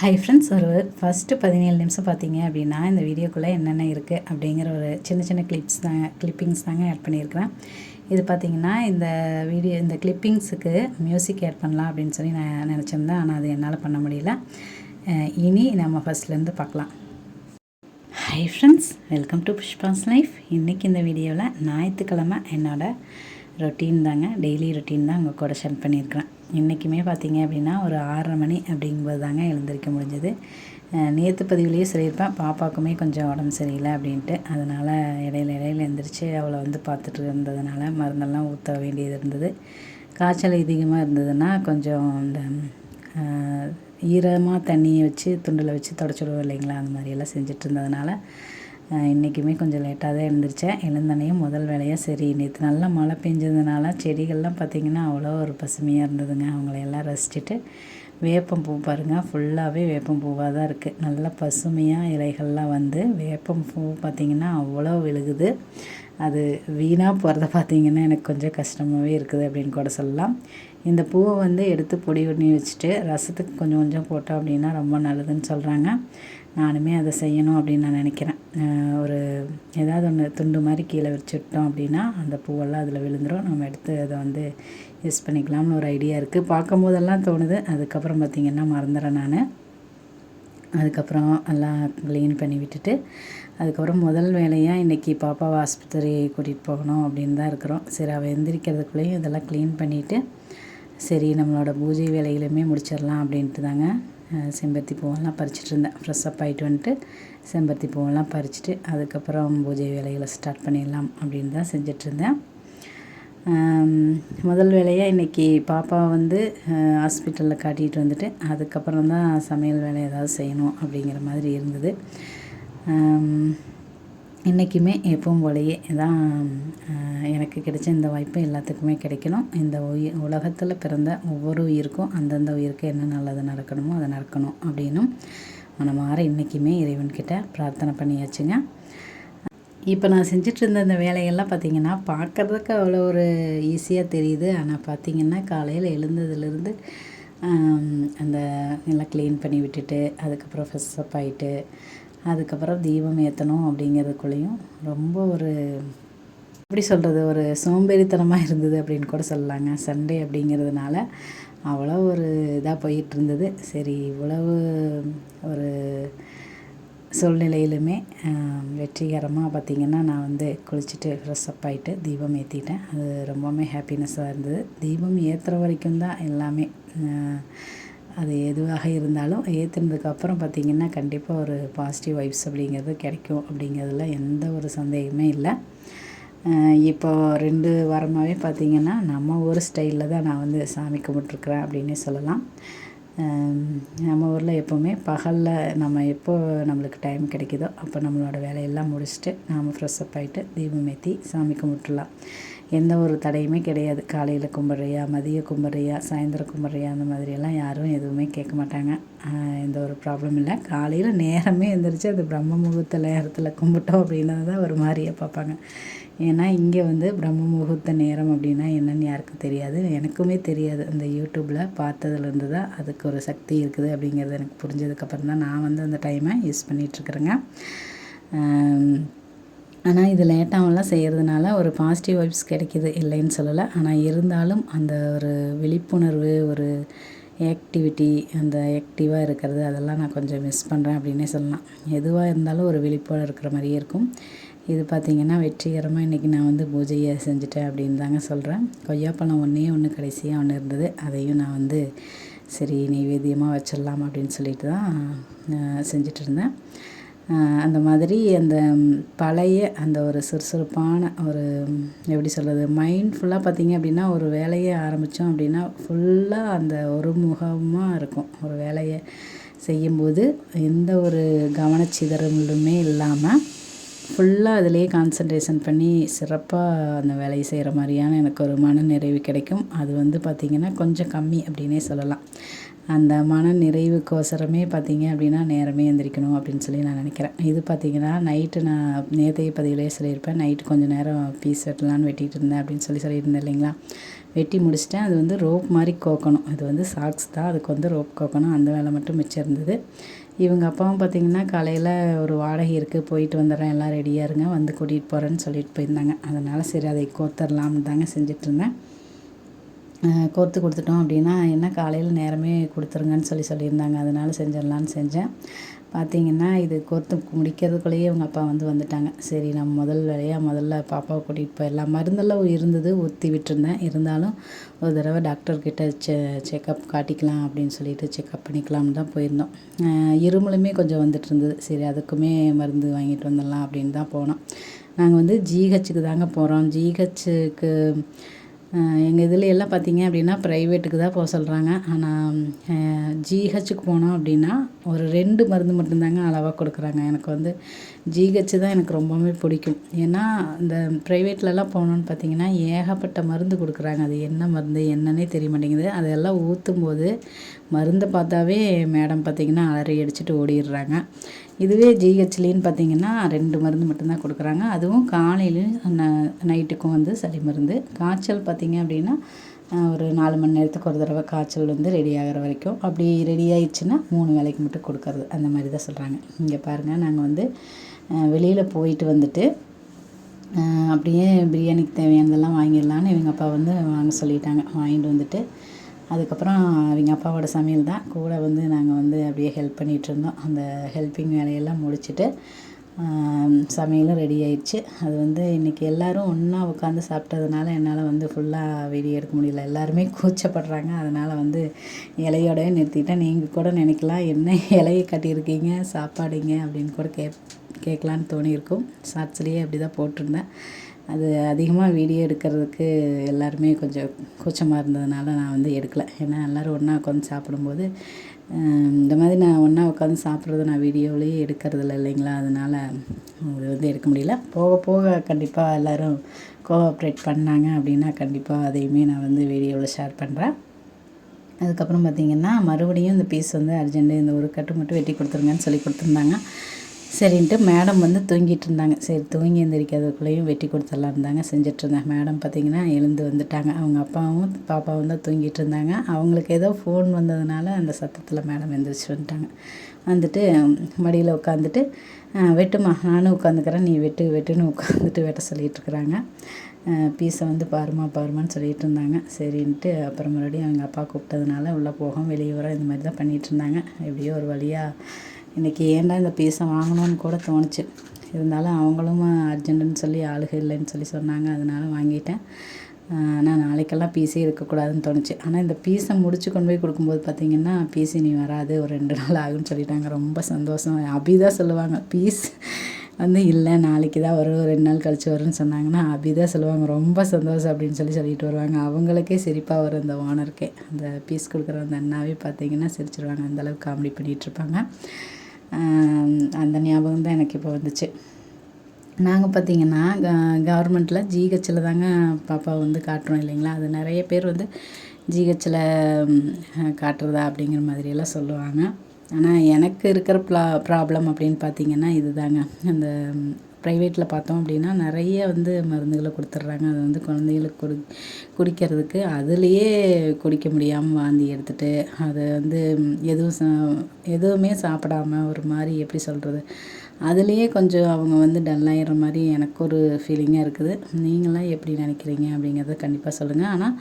Hi friends, ஒரு first 17 நிமிஷம் பார்த்தீங்க அப்படின்னா இந்த வீடியோக்குள்ளே என்னென்ன இருக்குது அப்படிங்கிற ஒரு சின்ன சின்ன கிளிப்பிங்ஸ் தாங்க ஆட் பண்ணியிருக்கிறேன். இது பார்த்திங்கன்னா இந்த கிளிப்பிங்ஸுக்கு மியூசிக் ஆட் பண்ணலாம் அப்படின்னு சொல்லி நான் நினச்சிருந்தேன். ஆனால் அது என்னால் பண்ண முடியல. இனி நம்ம ஃபஸ்ட்லேருந்து பார்க்கலாம். Hi friends, welcome to Pushpa's life. இன்றைக்கி இந்த வீடியோவில் ஞாயிற்றுக்கிழமை என்னோடய ரொட்டீன் தாங்க, டெய்லி ரொட்டீன் தான் உங்கள் கூட ஷேர் பண்ணியிருக்கிறேன். இன்றைக்குமே பார்த்திங்க அப்படின்னா ஒரு 6:30 மணி அப்படிங்கும்போது தாங்க எழுந்திரிக்க முடிஞ்சது. நேற்று பதிவுலேயே சொல்லியிருப்பேன், பாப்பாவுக்குமே கொஞ்சம் உடம்பு சரியில்லை அப்படின்ட்டு. அதனால் இடையில எழுந்திரிச்சு அவளை பார்த்துட்டு இருந்ததுனால மருந்தெல்லாம் ஊற்ற வேண்டியது இருந்தது. காய்ச்சல் அதிகமாக இருந்ததுன்னா கொஞ்சம் இந்த ஈரமாக தண்ணியை வச்சு துண்டில் வச்சு தொடச்சிடுவோம் இல்லைங்களா, அந்த மாதிரியெல்லாம் செஞ்சுட்டு இருந்ததுனால இன்றைக்குமே கொஞ்சம் லேட்டாக தான் எழுந்திரிச்சேன். எழுந்தனையும் முதல் வேலையாக சரி, நேற்று நல்லா மழை பெஞ்சதுனால செடிகள்லாம் பார்த்திங்கன்னா அவ்வளோ ஒரு பசுமையாக இருந்ததுங்க. அவங்களையெல்லாம் ரசிச்சுட்டு வேப்பம் பூ பாருங்கள், ஃபுல்லாகவே வேப்பம் பூவாக தான் இருக்குது. நல்லா பசுமையாக இலைகள்லாம் வேப்பம் பூ பார்த்திங்கன்னா அவ்வளோ விழுகுது. அது வீணாக போகிறத பார்த்திங்கன்னா எனக்கு கொஞ்சம் கஷ்டமாகவே இருக்குது அப்படின்னு கூட சொல்லலாம். இந்த பூவை எடுத்து பொடி பண்ணி வச்சுட்டு ரசத்துக்கு கொஞ்சம் கொஞ்சம் போட்டோம் அப்படின்னா ரொம்ப நல்லதுன்னு சொல்கிறாங்க. நானுமே அதை செய்யணும் அப்படின்னு நான் நினைக்கிறேன். ஏதாவது ஒன்று துண்டு மாதிரி கீழே வச்சுட்டோம் அப்படின்னா அந்த பூவெல்லாம் அதில் விழுந்துடும். நம்ம எடுத்து அதை யூஸ் பண்ணிக்கலாம்னு ஒரு ஐடியா இருக்குது. பார்க்கும் போதெல்லாம் தோணுது, அதுக்கப்புறம் பார்த்திங்கன்னா மறந்துடுறேன் நான். அதுக்கப்புறம் எல்லாம் க்ளீன் பண்ணி விட்டுட்டு அதுக்கப்புறம் முதல் வேலையாக இன்றைக்கி பாப்பாவை ஆஸ்பத்திரி கூட்டிகிட்டு போகணும் அப்படின்னு தான் இருக்கிறோம். சரி, அவள் எந்திரிக்கிறதுக்குள்ளேயும் இதெல்லாம் க்ளீன் பண்ணிவிட்டு சரி நம்மளோட பூஜை வேலைகளுமே முடிச்சிடலாம் அப்படின்ட்டு தாங்க செம்பருத்தி பூவெல்லாம் பறிச்சிட்டு இருந்தேன். ஃப்ரெஷ்ஷப் ஆகிட்டு செம்பருத்தி பூவெல்லாம் பறிச்சுட்டு அதுக்கப்புறம் பூஜை வேலைகளை ஸ்டார்ட் பண்ணிடலாம் அப்படின்னு தான் செஞ்சிட்ருந்தேன். முதல் வேலையாக இன்றைக்கி பாப்பா ஹாஸ்பிட்டலில் காட்டிகிட்டு வந்துட்டு அதுக்கப்புறம் தான் சமையல் வேலை ஏதாவது செய்யணும் அப்படிங்கிற மாதிரி இருந்தது. இன்றைக்குமே எப்பவும் போலயே தான் எனக்கு கிடைச்ச இந்த வாய்ப்பு எல்லாத்துக்குமே கிடைக்கணும். இந்த உலகத்தில் பிறந்த ஒவ்வொரு உயிருக்கும் அந்தந்த உயிருக்கு என்ன நல்லது நடக்கணுமோ அதை நடக்கணும் அப்படின்னும் மனமாற இன்றைக்குமே இறைவன்கிட்ட பிரார்த்தனை பண்ணியாச்சுங்க. இப்போ நான் செஞ்சிட்டு இருந்த இந்த வேலையெல்லாம் பார்த்திங்கன்னா பார்க்குறதுக்கு அவ்வளோ ஒரு ஈஸியாக தெரியுது. ஆனால் பார்த்திங்கன்னா காலையில் எழுந்ததுலேருந்து அந்த எல்லாம் க்ளீன் பண்ணி விட்டுட்டு அதுக்கப்புறம் ஃப்ரெஷ்ஷப் ஆகிட்டு அதுக்கப்புறம் தீபம் ஏற்றணும் அப்படிங்கிறதுக்குள்ளேயும் ரொம்ப எப்படி சொல்கிறது, ஒரு சோம்பேறித்தனமாக இருந்தது அப்படின்னு கூட சொல்லலாங்க. சண்டே அப்படிங்கிறதுனால அவ்வளோ ஒரு இதாக போயிட்டு இருந்தது. சரி, இவ்வளவு ஒரு சூழ்நிலையிலுமே வெற்றிகரமாக பார்த்திங்கன்னா நான் குளிச்சுட்டு ஃப்ரெஷ்ஷப் ஆகிட்டு தீபம் ஏற்றிட்டேன். அது ரொம்பவுமே ஹாப்பினஸ்ஸாக இருந்தது. தீபம் ஏற்றுற வரைக்கும் தான் எல்லாமே. அது எதுவாக இருந்தாலும் ஏற்றுனதுக்கப்புறம் பார்த்திங்கன்னா கண்டிப்பாக ஒரு பாசிட்டிவ் வைப்ஸ் அப்படிங்கிறது கிடைக்கும் அப்படிங்கிறதுல எந்த ஒரு சந்தேகமே இல்லை. இப்போ 2 வாரமாகவே பார்த்திங்கன்னா நம்ம ஒரு ஸ்டைலில் தான் நான் சாமி கும்பிட்ருக்குறேன் அப்படின்னே சொல்லலாம். நம்ம ஊரில் எப்போவுமே பகலில் நம்ம எப்போ நம்மளுக்கு டைம் கிடைக்குதோ அப்போ நம்மளோட வேலையெல்லாம் முடிச்சுட்டு நாம் ஃப்ரெஷ்ஷப் ஆகிட்டு தீபம் ஏற்றி சாமி கும்பிட்டுலாம். எந்த ஒரு தடையுமே கிடையாது. காலையில் கும்பிட்றியா, மதியம் கும்பிட்றியா, சாயந்தரம் கும்பிட்றியா, அந்த மாதிரியெல்லாம் யாரும் எதுவுமே கேட்க மாட்டாங்க. எந்த ஒரு ப்ராப்ளம் இல்லை. காலையில் நேரமே எழுந்திரிச்சு அது பிரம்ம முகூர்த்த நேரத்தில் கும்பிட்டோம் அப்படின்னா தான் ஒரு மாதிரியே பார்ப்பாங்க. ஏன்னா இங்கே பிரம்ம முகூர்த்த நேரம் அப்படின்னா என்னென்னு யாருக்கும் தெரியாது. எனக்குமே தெரியாது. அந்த யூடியூப்பில் பார்த்ததுலேருந்து தான் அதுக்கு ஒரு சக்தி இருக்குது அப்படிங்கிறது எனக்கு புரிஞ்சதுக்கப்புறம் தான் நான் அந்த டைமை யூஸ் பண்ணிகிட்ருக்குறேங்க. ஆனால் இது லேட்டாகலாம் செய்கிறதுனால ஒரு பாசிட்டிவ் வைப்ஸ் கிடைக்கிது, இல்லைன்னு சொல்லலை. ஆனால் இருந்தாலும் அந்த ஒரு விழிப்புணர்வு, ஒரு ஆக்டிவிட்டி, அந்த ஆக்டிவாக இருக்கிறது அதெல்லாம் நான் கொஞ்சம் மிஸ் பண்ணுறேன் அப்படின்னே சொல்லலாம். எதுவாக இருந்தாலும் ஒரு விழிப்போடு இருக்கிற மாதிரியே இருக்கும். இது பார்த்திங்கன்னா வெற்றிகரமாக இன்றைக்கி நான் பூஜையை செஞ்சுட்டேன் அப்படின்னு தாங்க சொல்கிறேன். கொய்யாப்பழம் ஒன்று கடைசியாக ஒன்று இருந்தது. அதையும் நான் சரி நெய்வேத்தியமாக வச்சிடலாம் அப்படின்னு சொல்லிட்டு தான் செஞ்சிட்டு இருந்தேன். அந்த மாதிரி அந்த பழைய அந்த ஒரு சுறுசுறுப்பான ஒரு எப்படி சொல்கிறது, மைண்ட் ஃபுல்லாக பார்த்திங்க அப்படின்னா ஒரு வேலையை ஆரம்பித்தோம் அப்படின்னா ஃபுல்லாக அந்த ஒரு முகமாக இருக்கும். ஒரு வேலையை செய்யும்போது எந்த ஒரு கவனச்சிதறலுமே இல்லாமல் ஃபுல்லாக அதிலேயே கான்சன்ட்ரேஷன் பண்ணி சிறப்பாக அந்த வேலையை செய்கிற மாதிரியான எனக்கு ஒரு மன நிறைவு கிடைக்கும். அது பார்த்திங்கன்னா கொஞ்சம் கம்மி அப்படின்னே சொல்லலாம். அந்த மன நிறைவுக்கோசரமே பார்த்திங்க அப்படின்னா நேரமே எந்திரிக்கணும் அப்படின்னு சொல்லி நான் நினைக்கிறேன். இது பார்த்திங்கன்னா நைட்டு நான் நேற்றைய பதிவிலே சொல்லியிருப்பேன். நைட்டு கொஞ்சம் நேரம் பீஸ் வெட்டலான்னு வெட்டிகிட்டு இருந்தேன் அப்படின்னு சொல்லியிருந்தேன் இல்லைங்களா. வெட்டி முடிச்சிட்டேன். அது வந்து ரோப் மாதிரி கோக்கணும். இது வந்து சாக்ஸ் தான், அதுக்கு வந்து ரோப் கோக்கணும். அந்த வேலை மட்டும் மிச்சம் இருந்தது. இவங்க அப்பாவும் பார்த்திங்கன்னா காலையில் ஒரு வாடகை இருக்குது, போயிட்டு வந்துடுறேன், எல்லாம் ரெடியாக இருங்க, வந்து கூட்டிகிட்டு போகிறேன்னு சொல்லிட்டு போயிருந்தாங்க. அதனால் சரி அதை கோர்த்தரலாம்னு தாங்க செஞ்சிட்ருந்தேன். கோர்த்து கொடுத்துட்டோம் அப்படின்னா என்ன காலையில் நேரமே கொடுத்துருங்கன்னு சொல்லியிருந்தாங்க. அதனால் செஞ்சிடலான்னு செஞ்சேன். பார்த்திங்கன்னா இது கோர்த்து முடிக்கிறதுக்குள்ளேயே அவங்க அப்பா வந்துட்டாங்க. சரி நம்ம முதல் வேலையாக முதல்ல பாப்பாவை கூட்டிகிட்டு போயிடலாம். மருந்தெல்லாம் இருந்தது, ஊற்றி விட்டுருந்தேன். இருந்தாலும் ஒரு தடவை டாக்டர்கிட்ட செக்கப் காட்டிக்கலாம் அப்படின்னு சொல்லிட்டு செக்கப் பண்ணிக்கலாம்னு தான் போயிருந்தோம். இருமலுமே கொஞ்சம் வந்துட்டு இருந்தது. சரி அதுக்குமே மருந்து வாங்கிட்டு வந்துடலாம் அப்படின்னு தான் போனோம். நாங்கள் ஜிஹெச்சுக்கு தாங்க போகிறோம். ஜிஹெச்சுக்கு எங்கள் இதில் எல்லாம் பார்த்திங்க அப்படின்னா ப்ரைவேட்டுக்கு தான் போக சொல்கிறாங்க. ஆனால் ஜிஹெச்சுக்கு போனோம் அப்படின்னா ஒரு 2 மருந்து மட்டும்தாங்க அளவாக கொடுக்குறாங்க. எனக்கு ஜிஹெச்சு தான் எனக்கு ரொம்பவே பிடிக்கும். ஏன்னா இந்த ப்ரைவேட்லலாம் போனோன்னு பார்த்திங்கன்னா ஏகப்பட்ட மருந்து கொடுக்குறாங்க. அது என்ன மருந்து என்னன்னே தெரிய மாட்டேங்குது. அதெல்லாம் ஊற்றும்போது மருந்தை பார்த்தாவே மேடம் பார்த்திங்கன்னா அலறி அடிச்சுட்டு ஓடிடுறாங்க. இதுவே ஜிஹெச்லேன்னு பார்த்திங்கன்னா 2 மருந்து மட்டும்தான் கொடுக்குறாங்க. அதுவும் காலையிலையும் நைட்டுக்கும் சளி மருந்து. காய்ச்சல் பார்த்திங்க அப்படின்னா ஒரு 4 மணி நேரத்துக்கு ஒரு தடவை காய்ச்சல் ரெடி ஆகிற வரைக்கும். அப்படி ரெடி ஆயிடுச்சுன்னா 3 வேளைக்கு மட்டும் கொடுக்கறது, அந்த மாதிரி தான் சொல்கிறாங்க. இங்கே பாருங்கள், நாங்கள் வெளியில் போயிட்டு வந்துட்டு அப்படியே பிரியாணிக்கு தேவையானதெல்லாம் வாங்கிடலான்னு இவங்க அப்பா வாங்க சொல்லிட்டாங்க. வாங்கிட்டு வந்துட்டு அதுக்கப்புறம் அவங்க அப்பாவோட சமையல் தான் கூட நாங்கள் அப்படியே ஹெல்ப் பண்ணிகிட்ருந்தோம். அந்த ஹெல்ப்பிங் வேலையெல்லாம் முடிச்சுட்டு சமையலும் ரெடி ஆயிடுச்சு. அது இன்றைக்கி எல்லோரும் ஒன்றா உட்காந்து சாப்பிட்டதுனால என்னால் ஃபுல்லாக வீடியோ எடுக்க முடியல. எல்லாருமே கூச்சப்படுறாங்க. அதனால் இலையோடவே நிறுத்திட்டேன். நீங்கள் கூட நினைக்கலாம் என்ன இலையை கட்டியிருக்கீங்க சாப்பாடுங்க அப்படின்னு கூட கேட்கலான்னு தோணியிருக்கும். ஷார்ட்ஸ்லேயே அப்படி தான் போட்டிருந்தேன். அது அதிகமாக வீடியோ எடுக்கிறதுக்கு எல்லாருமே கொஞ்சம் கூச்சமாக இருந்ததுனால நான் எடுக்கலை. ஏன்னா எல்லோரும் ஒன்றா உட்காந்து சாப்பிடும்போது இந்த மாதிரி நான் ஒன்றா உட்காந்து சாப்பிட்றத நான் வீடியோவிலேயே எடுக்கிறதில்ல இல்லைங்களா. அதனால் அது எடுக்க முடியல. போக போக கண்டிப்பாக எல்லோரும் கோஆப்ரேட் பண்ணாங்க அப்படின்னா கண்டிப்பாக அதையுமே நான் வீடியோவில் ஷேர் பண்ணுறேன். அதுக்கப்புறம் பார்த்திங்கன்னா மறுபடியும் இந்த பீஸ் அர்ஜென்ட்டு இந்த ஒரு கட்டு மட்டும் வெட்டி கொடுத்துருங்கன்னு சொல்லி கொடுத்துருந்தாங்க. சரின்ட்டு மேடம் தூங்கிட்டு இருந்தாங்க. சரி தூங்கி எந்திரிக்கிறதுக்குள்ளேயும் வெட்டி கொடுத்துடலாம் தாங்க செஞ்சிட்ருந்தேன். மேடம் பார்த்திங்கன்னா எழுந்து வந்துட்டாங்க. அவங்க அப்பாவும் பாப்பாவும் தான் தூங்கிட்டு இருந்தாங்க. அவங்களுக்கு ஏதோ ஃபோன் வந்ததுனால அந்த சத்தத்தில் மேடம் எந்திரிச்சு வந்துட்டு மடியில் உட்காந்துட்டு வெட்டுமா நானும் உட்காந்துக்கிறேன், நீ வெட்டுன்னு உட்காந்துட்டு வெட்ட சொல்லிகிட்ருக்குறாங்க. பீஸை பாருமான்னு சொல்லிகிட்டு இருந்தாங்க. சரின்ட்டு அப்புறம் மறுபடியும் அவங்க அப்பா கூப்பிட்டதுனால உள்ளே போகும் வெளியே வர இந்த மாதிரி தான் பண்ணிகிட்டு இருந்தாங்க. எப்படியோ ஒரு வழியாக இன்றைக்கி ஏன்டா இந்த பீஸை வாங்கணும்னு கூட தோணுச்சு. இருந்தாலும் அவங்களும் அர்ஜென்ட்டுன்னு சொல்லி ஆளுக இல்லைன்னு சொன்னாங்க. அதனால் வாங்கிட்டேன். ஆனால் நாளைக்கெல்லாம் பீஸே இருக்கக்கூடாதுன்னு தோணுச்சு. ஆனால் இந்த பீஸை முடிச்சு கொண்டு போய் கொடுக்கும்போது பார்த்திங்கன்னா பீஸ் இனி வராது, ஒரு 2 நாள் ஆகுன்னு சொல்லிட்டாங்க. ரொம்ப சந்தோஷம். அபி தான் சொல்லுவாங்க பீஸ் இல்லை நாளைக்கு தான் வரும், 2 நாள் கழிச்சு வரும்னு சொன்னாங்கன்னா அபி தான் சொல்லுவாங்க ரொம்ப சந்தோஷம் அப்படின்னு சொல்லிட்டு வருவாங்க. அவங்களுக்கே சிரிப்பாக வரும். அந்த ஓனருக்கே அந்த பீஸ் கொடுக்குற அந்த அண்ணாவே பார்த்திங்கன்னா சிரிச்சிருவாங்க. அந்தளவுக்கு காமெடி பண்ணிகிட்ருப்பாங்க. அந்த ஞாபகம் தான் எனக்கு இப்போ வந்துச்சு. நாங்கள் பார்த்திங்கன்னா கவர்மெண்ட்டில் ஜிஹெச்சில் தாங்க பாப்பா காட்டுறோம் இல்லைங்களா. அது நிறைய பேர் ஜிஹெச்சில் காட்டுறதா அப்படிங்கிற மாதிரியெல்லாம் சொல்லுவாங்க. ஆனால் எனக்கு இருக்கிற ப்ராப்ளம் அப்படின்னு பார்த்திங்கன்னா இது தாங்க. அந்த ப்ரைவேட்டில் பார்த்தோம் அப்படின்னா நிறைய மருந்துகளை கொடுத்துட்றாங்க. அது குழந்தைகளுக்கு குடிக்கிறதுக்கு அதுலேயே குடிக்க முடியாமல் வாந்தி எடுத்துகிட்டு அதை எதுவுமே சாப்பிடாம ஒரு மாதிரி எப்படி சொல்கிறது, அதுலேயே கொஞ்சம் அவங்க டல்லாகிற மாதிரி எனக்கு ஒரு ஃபீலிங்காக இருக்குது. நீங்களாம் எப்படி நினைக்கிறீங்க அப்படிங்கிறத கண்டிப்பாக சொல்லுங்கள். ஆனால்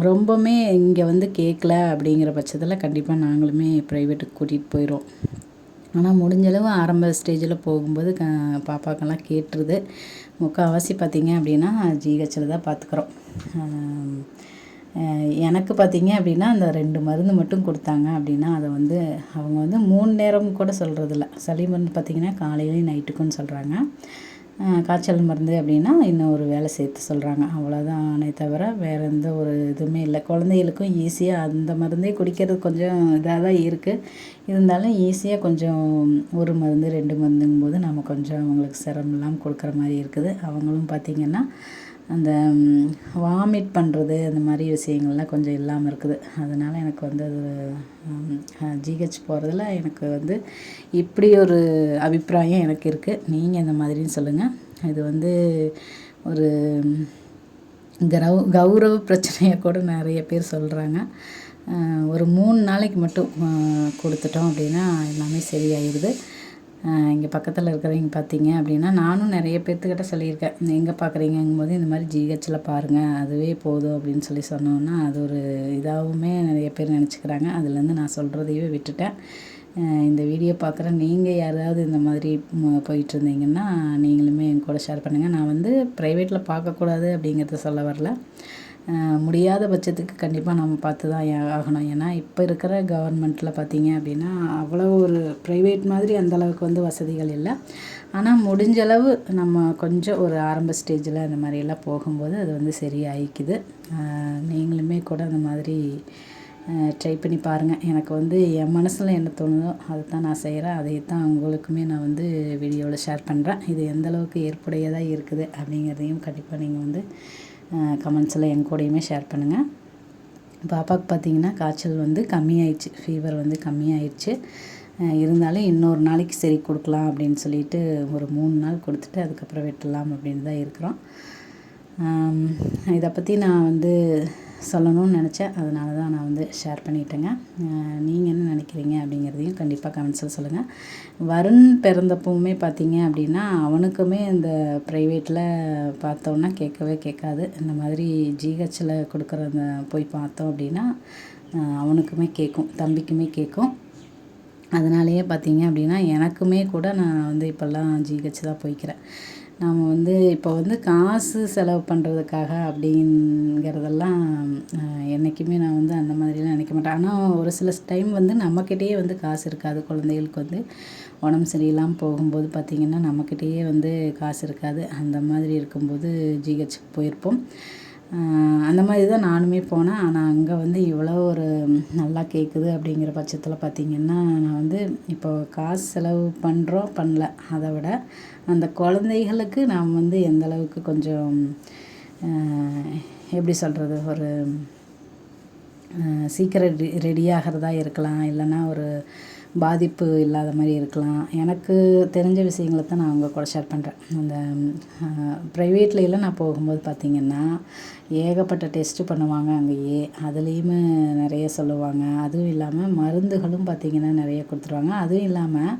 ரொம்பவுமே இங்கே கேட்கல அப்படிங்கிற பட்சத்தில் கண்டிப்பாக நாங்களுமே ப்ரைவேட்டுக்கு கூட்டிகிட்டு போயிடுவோம். ஆனால் முடிஞ்சளவு ஆரம்ப ஸ்டேஜில் போகும்போது பாப்பாக்கெல்லாம் கேட்டுருது. முக்கால்வாசி பார்த்திங்க அப்படின்னா ஜிஹெச்சில் தான் பார்த்துக்குறோம். எனக்கு பார்த்திங்க அப்படின்னா அந்த 2 மருந்து மட்டும் கொடுத்தாங்க அப்படின்னா அதை அவங்க 3 நேரம் கூட சொல்கிறதில்ல. சளி மருந்து பார்த்திங்கன்னா காலையிலையும் நைட்டுக்குன்னு சொல்கிறாங்க. காய்ச்சல் மருந்து அப்படின்னா இன்னும் ஒரு வேலை சேர்த்து சொல்கிறாங்க. அவ்வளோதானே தவிர வேறு எந்த ஒரு இதுவுமே இல்லை. குழந்தைகளுக்கும் ஈஸியாக அந்த மருந்தே குடிக்கிறது கொஞ்சம் இதாக தான் இருக்குது. இருந்தாலும் ஈஸியாக கொஞ்சம் ஒரு மருந்து 2 மருந்துங்கும்போது நம்ம கொஞ்சம் அவங்களுக்கு சிரமம் இல்லாமல் கொடுக்குற மாதிரி இருக்குது. அவங்களும் பார்த்திங்கன்னா அந்த வாமிட் பண்ணுறது அந்த மாதிரி விஷயங்கள்லாம் கொஞ்சம் இல்லாமல் இருக்குது. அதனால் எனக்கு அது ஜிஹெச் போகிறதுல எனக்கு இப்படி ஒரு அபிப்பிராயம் எனக்கு இருக்குது. நீங்கள் இந்த மாதிரின்னு சொல்லுங்கள். இது ஒரு கௌரவ பிரச்சனையை கூட நிறைய பேர் சொல்கிறாங்க. ஒரு 3 நாளைக்கு மட்டும் கொடுத்துட்டோம் அப்படின்னா எல்லாமே சரியாயிடுது. இங்கே பக்கத்தில் இருக்கிறவங்க பார்த்தீங்க அப்படின்னா, நானும் நிறைய பேர்த்துக்கிட்ட சொல்லியிருக்கேன். எங்கே பார்க்குறீங்கங்கும்போது இந்த மாதிரி ஜிஹெச்சில் பாருங்கள், அதுவே போதும் அப்படின்னு சொன்னோன்னா, அது ஒரு இதாகவுமே நிறைய பேர் நினச்சிக்கிறாங்க. அதுலேருந்து நான் சொல்கிறதையே விட்டுட்டேன். இந்த வீடியோ பார்க்குற நீங்கள் யாராவது இந்த மாதிரி போயிட்டுருந்தீங்கன்னா நீங்களுமே என் கூட ஷேர் பண்ணுங்கள். நான் வந்து ப்ரைவேட்டில் பார்க்கக்கூடாது அப்படிங்கிறத சொல்ல வரல. முடியாத பட்சத்துக்கு கண்டிப்பாக நம்ம பார்த்து தான் ஆகணும். ஏன்னா இப்போ இருக்கிற கவர்மெண்ட்டில் பார்த்தீங்க அப்படின்னா அவ்வளோ ஒரு ப்ரைவேட் மாதிரி அந்தளவுக்கு வந்து வசதிகள் இல்லை. ஆனால் முடிஞ்சளவு நம்ம கொஞ்சம் ஒரு ஆரம்ப ஸ்டேஜில் அந்த மாதிரியெல்லாம் போகும்போது அது வந்து சரியாயிக்குது. நீங்களுமே கூட அந்த மாதிரி ட்ரை பண்ணி பாருங்கள். எனக்கு வந்து என் மனசில் என்ன தோணுதோ அதை தான் நான் செய்கிறேன். அதை தான் உங்களுக்குமே நான் வந்து வீடியோவில் ஷேர் பண்ணுறேன். இது எந்தளவுக்கு ஏற்புடையதாக இருக்குது அப்படிங்கிறதையும் கண்டிப்பாக நீங்கள் வந்து கமெண்ட்ஸில் என் கூடயுமே ஷேர் பண்ணுங்கள். பாப்பாவுக்கு பார்த்திங்கன்னா காய்ச்சல் வந்து கம்மியாயிடுச்சு, ஃபீவர் வந்து கம்மியாயிடுச்சு. இருந்தாலும் இன்னொரு நாளைக்கு சரி கொடுக்கலாம் அப்படின்னு சொல்லிட்டு ஒரு 3 நாள் கொடுத்துட்டு அதுக்கப்புறம் விட்டுடலாம் அப்படின்னு தான் இருக்கிறோம். இதை பற்றி நான் வந்து சொல்லணும்னு நினச்சேன். அதனால தான் நான் வந்து ஷேர் பண்ணிட்டேங்க. நீங்கள் என்ன நினைக்கிறீங்க அப்படிங்கிறதையும் கண்டிப்பாக கமெண்ட்ஸில் சொல்லுங்கள். வருண் பிறந்தப்பவுமே பார்த்தீங்க அப்படின்னா அவனுக்குமே இந்த ப்ரைவேட்டில் பார்த்தோன்னா கேட்கவே கேட்காது. இந்த மாதிரி ஜிஹெச்சில் கொடுக்குறத போய் பார்த்தோம் அப்படின்னா அவனுக்குமே கேட்கும், தம்பிக்குமே கேட்கும். அதனாலேயே பார்த்தீங்க அப்படின்னா எனக்குமே கூட நான் வந்து இப்போல்லாம் ஜிஹெச் தான் போய்க்கிறேன். நாம் வந்து இப்போ வந்து காசு செலவு பண்ணுறதுக்காக அப்படிங்கிறதெல்லாம் என்றைக்குமே நான் வந்து அந்த மாதிரிலாம் நினைக்க மாட்டேன். ஆனால் ஒரு சில டைம் வந்து நம்மக்கிட்டேயே வந்து காசு இருக்காது. குழந்தைகளுக்கு வந்து உடம்பு சரியில்லாமல் போகும்போது பார்த்திங்கன்னா நம்மக்கிட்டேயே வந்து காசு இருக்காது. அந்த மாதிரி இருக்கும்போது ஜிஹெச்சுக்கு போயிருப்போம். அந்த மாதிரி தான் நானுமே போனேன். ஆனால் அங்கே வந்து இவ்வளோ ஒரு நல்லா கேட்குது அப்படிங்கிற பட்சத்தில் பார்த்திங்கன்னா நான் வந்து இப்போ காசு செலவு பண்ணுறோம் பண்ணல, அதை விட அந்த குழந்தைகளுக்கு நாம் வந்து எந்த அளவுக்கு கொஞ்சம் எப்படி சொல்கிறது, ஒரு சீக்கிரம் ரெடியாகிறதா இருக்கலாம், இல்லைன்னா ஒரு பாதிப்பு இல்லாத மாதிரி இருக்கலாம். எனக்கு தெரிஞ்ச விஷயங்களை தான் நான் உங்கள் கூட ஷேர் பண்ணுறேன். அந்த ப்ரைவேட்லலாம் நான் போகும்போது பார்த்திங்கன்னா ஏகப்பட்ட டெஸ்ட்டு பண்ணுவாங்க அங்கேயே. அதுலேயுமே நிறைய சொல்லுவாங்க. அதுவும் இல்லாமல் மருந்துகளும் பார்த்திங்கன்னா நிறைய கொடுத்துருவாங்க. அதுவும் இல்லாமல்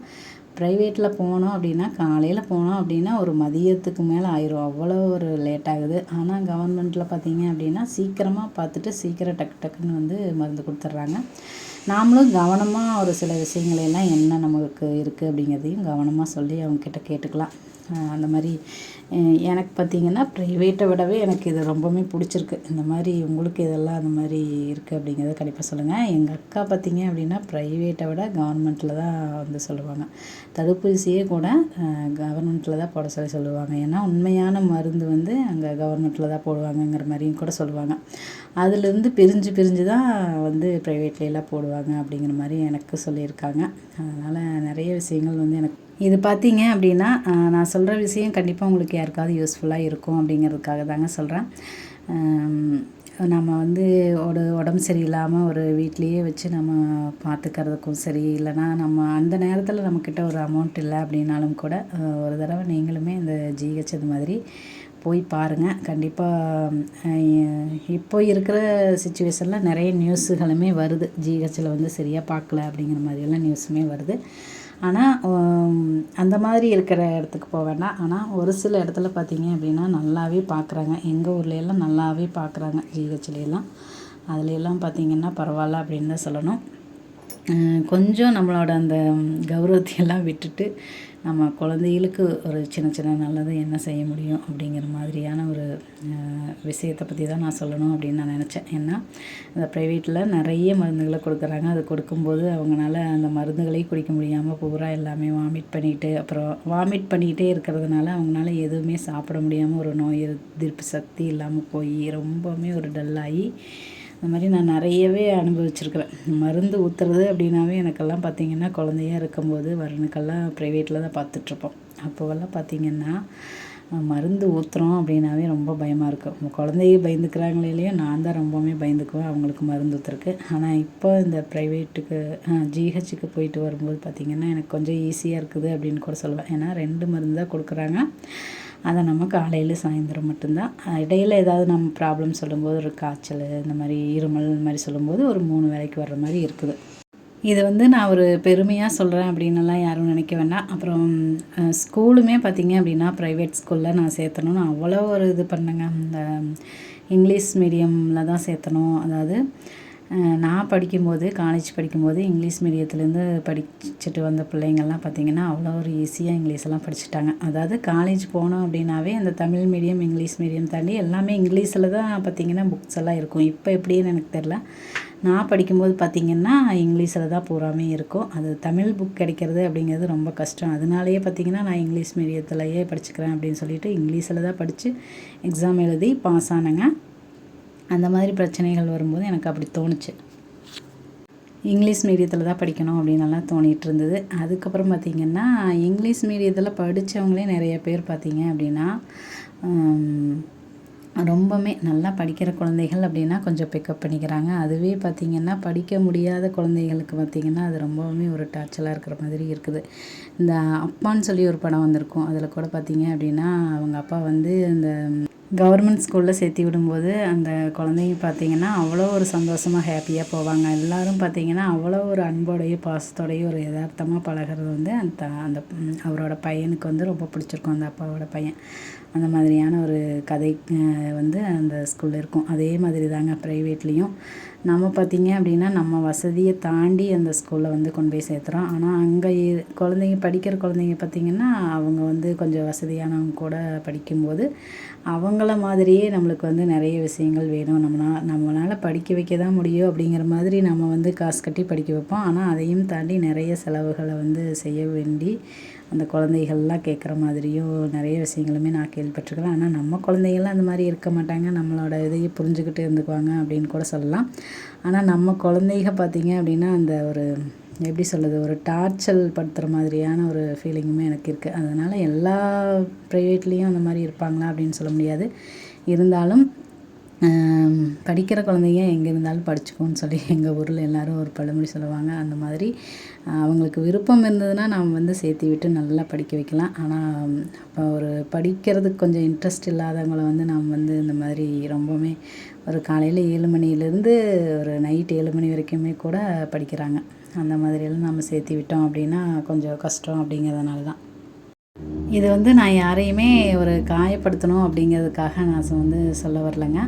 ப்ரைவேட்டில் போனோம் அப்படின்னா காலையில் போனோம் அப்படின்னா ஒரு மதியத்துக்கு மேலே ஆயிரும், அவ்வளோ ஒரு லேட் ஆகுது. ஆனால் கவர்மெண்ட்டில் பார்த்திங்க அப்படின்னா சீக்கிரமாக பார்த்துட்டு சீக்கிரம் டக்குன்னு வந்து மருந்து கொடுத்துட்றாங்க. நாமளும் கவனமாக ஒரு சில விஷயங்களெல்லாம் என்ன நமக்கு இருக்குது அப்படிங்கிறதையும் கவனமாக சொல்லி அவங்கக்கிட்ட கேட்டுக்கலாம். அந்த மாதிரி எனக்கு பார்த்திங்கன்னா ப்ரைவேட்டை விடவே எனக்கு இது ரொம்பவுமே பிடிச்சிருக்கு. இந்த மாதிரி உங்களுக்கு இதெல்லாம் அந்த மாதிரி இருக்குது அப்படிங்கிறத கண்டிப்பாக சொல்லுங்கள். எங்கள் அக்கா பார்த்திங்க அப்படின்னா ப்ரைவேட்டை விட கவர்மெண்ட்டில் தான் வந்து சொல்லுவாங்க. தடுப்பூசியே கூட கவர்மெண்ட்டில் தான் போட சொல்லுவாங்க. ஏன்னா உண்மையான மருந்து வந்து அங்கே கவர்மெண்ட்டில் தான் போடுவாங்கங்கிற மாதிரியும் கூட சொல்லுவாங்க. அதுலேருந்து பிரிஞ்சு தான் வந்து ப்ரைவேட்லாம் போடுவாங்க அப்படிங்கிற மாதிரி எனக்கு சொல்லியிருக்காங்க. அதனால் நிறைய விஷயங்கள் வந்து எனக்கு இது பார்த்தீங்க அப்படின்னா நான் சொல்கிற விஷயம் கண்டிப்பாக உங்களுக்கு யாருக்காவது யூஸ்ஃபுல்லாக இருக்கும் அப்படிங்கிறதுக்காக தாங்க சொல்கிறேன். நம்ம வந்து உடம்பு சரியில்லாமல் ஒரு வீட்லேயே வச்சு நம்ம பார்த்துக்கிறதுக்கும் சரி, இல்லைனா நம்ம அந்த நேரத்தில் நம்மக்கிட்ட ஒரு அமௌண்ட் இல்லை அப்படின்னாலும் கூட ஒரு தடவை நீங்களுமே இந்த ஜிஹெச் இது மாதிரி போய் பாருங்கள். கண்டிப்பாக இப்போ இருக்கிற சிச்சுவேஷனில் நிறைய நியூஸுகளுமே வருது. ஜிஹெச்சில் வந்து சரியாக பார்க்கல அப்படிங்கிற மாதிரியெல்லாம் நியூஸுமே வருது. ஆனால் அந்த மாதிரி இருக்கிற இடத்துக்கு போக வேண்டாம். ஆனால் ஒரு சில இடத்துல பார்த்திங்க அப்படின்னா நல்லாவே பார்க்குறாங்க. எங்கள் ஊர்லையெல்லாம் நல்லாவே பார்க்குறாங்க ஜிஹெச்லாம். அதுலையெல்லாம் பார்த்திங்கன்னா பரவாயில்ல அப்படின்னு தான் சொல்லணும். கொஞ்சம் நம்மளோட அந்த கௌரவத்தையெல்லாம் விட்டுட்டு நம்ம குழந்தைகளுக்கு ஒரு சின்ன நல்லது என்ன செய்ய முடியும் அப்படிங்கிற மாதிரியான ஒரு விஷயத்தை பற்றி தான் நான் சொல்லணும் அப்படின்னு நான் நினச்சேன். ஏன்னா அந்த ப்ரைவேட்டில் நிறைய மருந்துகளை கொடுக்குறாங்க. அது கொடுக்கும்போது அவங்களால அந்த மருந்துகளையும் குடிக்க முடியாமல் பூரா எல்லாமே வாமிட் பண்ணிக்கிட்டே இருக்கிறதுனால அவங்களால எதுவுமே சாப்பிட முடியாமல் ஒரு நோய் எதிர்ப்பு சக்தி இல்லாமல் போய் ரொம்பவுமே ஒரு டல்லாகி அந்த மாதிரி நான் நிறையவே அனுபவிச்சிருக்கிறேன். மருந்து ஊற்றுறது அப்படின்னாவே எனக்கெல்லாம் பார்த்திங்கன்னா குழந்தையாக இருக்கும்போது வருணுக்கெல்லாம் ப்ரைவேட்டில் தான் பார்த்துட்ருப்போம். அப்போவெல்லாம் பார்த்திங்கன்னா மருந்து ஊற்றுறோம் அப்படின்னாவே ரொம்ப பயமாக இருக்கும். குழந்தைய பயந்துக்கிறாங்களே இல்லையோ, நான் தான் ரொம்பவுமே பயந்துக்குவேன் அவங்களுக்கு மருந்து ஊற்றுறக்கு. ஆனால் இப்போ இந்த ப்ரைவேட்டுக்கு ஜிஹெச்சுக்கு போயிட்டு வரும்போது பார்த்திங்கன்னா எனக்கு கொஞ்சம் ஈஸியாக இருக்குது அப்படின்னு கூட சொல்லுவேன். ஏன்னா 2 மருந்து தான் கொடுக்குறாங்க. அதை நம்ம காலையில் சாயந்தரம் மட்டும்தான். இடையில் ஏதாவது நம்ம ப்ராப்ளம் சொல்லும்போது ஒரு காய்ச்சல் இந்த மாதிரி இருமல் இந்த மாதிரி சொல்லும்போது ஒரு 3 வேளைக்கு வர்ற மாதிரி இருக்குது. இது வந்து நான் ஒரு பெருமையாக சொல்கிறேன் அப்படின்னுலாம் யாரும் நினைக்க வேண்டாம். அப்புறம் ஸ்கூலுமே பார்த்திங்க அப்படின்னா ப்ரைவேட் ஸ்கூலில் நான் சேர்த்தணும்னு அவ்வளோ ஒரு இது பண்ணேங்க. இந்த இங்கிலீஷ் மீடியமில் தான் சேர்த்தணும். அதாவது நான் படிக்கும்போது காலேஜ் படிக்கும்போது இங்கிலீஷ் மீடியத்துலேருந்து படிச்சுட்டு வந்த பிள்ளைங்கள்லாம் பார்த்திங்கன்னா அவ்வளோ ஒரு ஈஸியாக இங்கிலீஷெல்லாம் படிச்சுட்டாங்க. அதாவது காலேஜ் போனோம் அப்படின்னாவே அந்த தமிழ் மீடியம் இங்கிலீஷ் மீடியம் தாண்டி எல்லாமே இங்கிலீஷில் தான் பார்த்திங்கன்னா புக்ஸ் எல்லாம் இருக்கும். இப்போ எப்படின்னு எனக்கு தெரில. நான் படிக்கும்போது பார்த்திங்கன்னா இங்கிலீஷில் தான் பூராமே இருக்கும். அது தமிழ் புக் கிடைக்கிறது அப்படிங்கிறது ரொம்ப கஷ்டம். அதனாலேயே பார்த்திங்கன்னா நான் இங்கிலீஷ் மீடியத்திலேயே படிச்சுக்கிறேன் அப்படின்னு சொல்லிட்டு இங்கிலீஷில் தான் படித்து எக்ஸாம் எழுதி பாஸ் ஆனேங்க. அந்த மாதிரி பிரச்சனைகள் வரும்போது எனக்கு அப்படி தோணுச்சு. இங்கிலீஷ் மீடியத்தில் தான் படிக்கணும் அப்படின்னலாம் தோணிகிட்டு இருந்தது. அதுக்கப்புறம் பார்த்திங்கன்னா இங்கிலீஷ் மீடியத்தில் படித்தவங்களே நிறைய பேர் பார்த்திங்க அப்படின்னா ரொம்பவுமே நல்லா படிக்கிற குழந்தைகள் அப்படின்னா கொஞ்சம் பிக்கப் பண்ணிக்கிறாங்க. அதுவே பார்த்திங்கன்னா படிக்க முடியாத குழந்தைகளுக்கு பார்த்திங்கன்னா அது ரொம்பவுமே ஒரு டார்ச்சலாக இருக்கிற மாதிரி இருக்குது. இந்த அப்பான்னு சொல்லி ஒரு படம் வந்திருக்கும். அதில் கூட பார்த்திங்க அப்படின்னா அவங்க அப்பா வந்து இந்த கவர்மெண்ட் ஸ்கூலில் சேர்த்தி விடும்போது அந்த குழந்தைங்க பார்த்திங்கன்னா அவ்வளோ ஒரு சந்தோஷமாக ஹாப்பியாக போவாங்க. எல்லோரும் பார்த்திங்கன்னா அவ்வளோ ஒரு அன்போடையும் பாசத்தோடையும் ஒரு யதார்த்தமாக பழகிறது வந்து அந்த அவரோட பையனுக்கு வந்து ரொம்ப பிடிச்சிருக்கும். அந்த அப்பாவோட பையன் அந்த மாதிரியான ஒரு கதை வந்து அந்த ஸ்கூலில் இருக்கும். அதே மாதிரி தாங்க ப்ரைவேட்லேயும் நம்ம பார்த்திங்க அப்படின்னா நம்ம வசதியை தாண்டி அந்த ஸ்கூலில் வந்து கொண்டு போய் சேர்த்துறோம். ஆனால் அங்கே குழந்தைங்க படிக்கிற குழந்தைங்க பார்த்திங்கன்னா அவங்க வந்து கொஞ்சம் வசதியானவங்க கூட படிக்கும்போது அவங்கள மாதிரியே நம்மளுக்கு வந்து நிறைய விஷயங்கள் வேணும். நம்மளால் படிக்க வைக்க தான் முடியும் அப்படிங்கிற மாதிரி நம்ம வந்து காசு கட்டி படிக்க வைப்போம். ஆனால் அதையும் தாண்டி நிறைய செலவுகளை வந்து செய்ய வேண்டி அந்த குழந்தைகள்லாம் கேட்குற மாதிரியும் நிறைய விஷயங்களுமே நான் கேள்விப்பட்டிருக்கிறேன். ஆனால் நம்ம குழந்தைகள்லாம் அந்த மாதிரி இருக்க மாட்டாங்க. நம்மளோட இதையை புரிஞ்சுக்கிட்டு இருந்துக்குவாங்க அப்படின்னு கூட சொல்லலாம். ஆனால் நம்ம குழந்தைங்க பார்த்திங்க அப்படின்னா அந்த ஒரு எப்படி சொல்கிறது, ஒரு டார்ச்சல் படுத்துகிற மாதிரியான ஒரு ஃபீலிங்குமே எனக்கு இருக்குது. அதனால் எல்லா ப்ரைவேட்லேயும் அந்த மாதிரி இருப்பாங்களா அப்படின்னு சொல்ல முடியாது. இருந்தாலும் படிக்கிற குழந்தைங்க எங்கே இருந்தாலும் படிச்சுக்கோன்னு சொல்லி எங்கள் ஊரில் எல்லோரும் ஒரு பழமொழி சொல்லுவாங்க. அந்த மாதிரி அவங்களுக்கு விருப்பம் இருந்ததுன்னா நாம் வந்து சேர்த்து விட்டு நல்லா படிக்க வைக்கலாம். ஆனால் இப்போ ஒரு படிக்கிறதுக்கு கொஞ்சம் இன்ட்ரெஸ்ட் இல்லாதவங்களை வந்து நாம் வந்து இந்த மாதிரி ரொம்பவுமே ஒரு காலையில் 7 மணிலேருந்து ஒரு நைட்டு 7 மணி வரைக்குமே கூட படிக்கிறாங்க. அந்த மாதிரியெல்லாம் நம்ம சேர்த்து விட்டோம் அப்படின்னா கொஞ்சம் கஷ்டம் அப்படிங்கிறதுனால தான். இது வந்து நான் யாரையுமே ஒரு காயப்படுத்தணும் அப்படிங்கிறதுக்காக நான் வந்து சொல்ல வரலைங்க.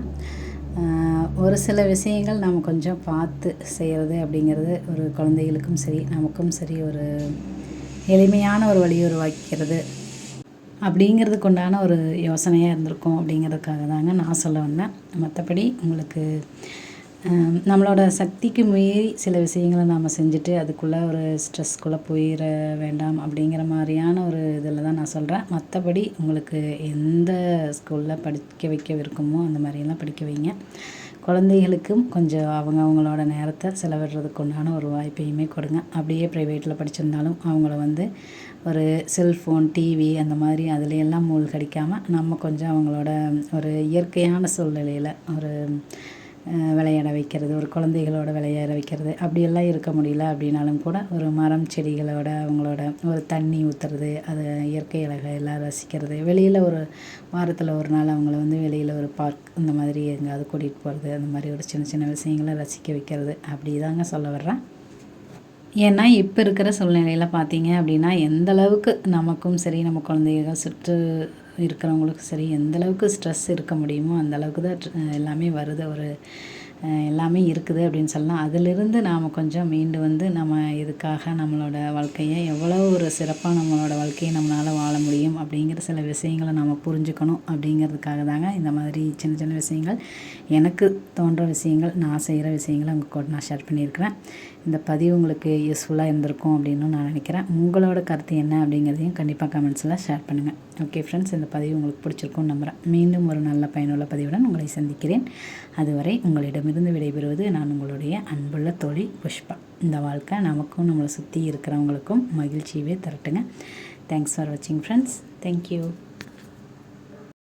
ஒரு சில விஷயங்கள் நம்ம கொஞ்சம் பார்த்து செய்கிறது அப்படிங்கிறது ஒரு குழந்தைகளுக்கும் சரி நமக்கும் சரி ஒரு எளிமையான ஒரு வழியை உருவாக்கிறது அப்படிங்கிறதுக்கு உண்டான ஒரு யோசனையாக இருந்திருக்கும் அப்படிங்கிறதுக்காக தாங்க நான் சொல்ல வந்தேன். மற்றபடி உங்களுக்கு நம்மளோட சக்திக்கு மீறி சில விஷயங்களை நாம் செஞ்சுட்டு அதுக்குள்ளே ஒரு ஸ்ட்ரெஸ்க்குள்ளே போயிட வேண்டாம் அப்படிங்கிற மாதிரியான ஒரு இதில் தான் நான் சொல்கிறேன். மற்றபடி உங்களுக்கு எந்த ஸ்கூலில் படிக்க வைக்க விருப்பமோ அந்த மாதிரியெல்லாம் படிக்க வைங்க. குழந்தைகளுக்கும் கொஞ்சம் அவங்களோட நேரத்தை செலவிடுறதுக்கு உண்டான ஒரு வாய்ப்பையுமே கொடுங்க. அப்படியே ப்ரைவேட்டில் படிச்சிருந்தாலும் அவங்கள வந்து ஒரு செல்ஃபோன் டிவி அந்த மாதிரி அதுலையெல்லாம் மூழ்கடிக்காமல் நம்ம கொஞ்சம் அவங்களோட ஒரு இயற்கையான சூழ்நிலையில் ஒரு விளையாட வைக்கிறது, ஒரு குழந்தைகளோட விளையாட வைக்கிறது அப்படியெல்லாம் இருக்க முடியல அப்படின்னாலும் கூட ஒரு மரம் செடிகளோட அவங்களோட ஒரு தண்ணி ஊற்றுறது, அது இயற்கை அழகை எல்லாம் ரசிக்கிறது, வெளியில் ஒரு வாரத்தில் ஒரு நாள் அவங்கள வந்து வெளியில் ஒரு பார்க் இந்த மாதிரி எங்கேயாவது கூட்டிகிட்டு போகிறது, அந்த மாதிரி ஒரு சின்ன சின்ன விஷயங்களை ரசிக்க வைக்கிறது அப்படி தாங்க சொல்ல வர்றேன். ஏன்னா இப்போ இருக்கிற சூழ்நிலையில் பார்த்தீங்க அப்படின்னா எந்த அளவுக்கு நமக்கும் சரி நம்ம குழந்தைகள் சுற்று இருக்கிறவங்களுக்கும் சரி எந்த அளவுக்கு ஸ்ட்ரெஸ் இருக்க முடியுமோ அந்த அளவுக்கு தான் எல்லாமே வருது, ஒரு எல்லாமே இருக்குது அப்படின்னு சொல்லலாம். அதிலிருந்து நாம் கொஞ்சம் மீண்டு வந்து நம்ம இதுக்காக நம்மளோட வாழ்க்கையை எவ்வளோ ஒரு சிறப்பாக நம்மளோட வாழ்க்கையை நம்மளால் வாழ முடியும் அப்படிங்கிற சில விஷயங்களை நம்ம புரிஞ்சுக்கணும் அப்படிங்கிறதுக்காக தாங்க இந்த மாதிரி சின்ன சின்ன விஷயங்கள் எனக்கு தோன்ற விஷயங்கள் நான் செய்கிற விஷயங்களை உங்கள் கூட நான் ஷேர் பண்ணியிருக்கிறேன். இந்த பதிவு உங்களுக்கு யூஸ்ஃபுல்லாக இருந்திருக்கும் அப்படின்னு நான் நினைக்கிறேன். உங்களோட கருத்து என்ன அப்படிங்கிறதையும் கண்டிப்பாக கமெண்ட்ஸில் ஷேர் பண்ணுங்கள். ஓகே ஃப்ரெண்ட்ஸ், இந்த பதிவு உங்களுக்கு பிடிச்சிருக்கும்னு நம்புகிறேன். மீண்டும் ஒரு நல்ல பயனுள்ள பதிவுடன் உங்களை சந்திக்கிறேன். அதுவரை உங்களிடமிருந்து விடைபெறுவது நான் உங்களுடைய அன்புள்ள தோழி புஷ்பா. இந்த வாழ்க்கை நமக்கும் நம்மளை சுற்றி இருக்கிறவங்களுக்கும் மகிழ்ச்சியவே தரட்டுங்க. தேங்க்ஸ் ஃபார் வாட்சிங் ஃப்ரெண்ட்ஸ். தேங்க்யூ.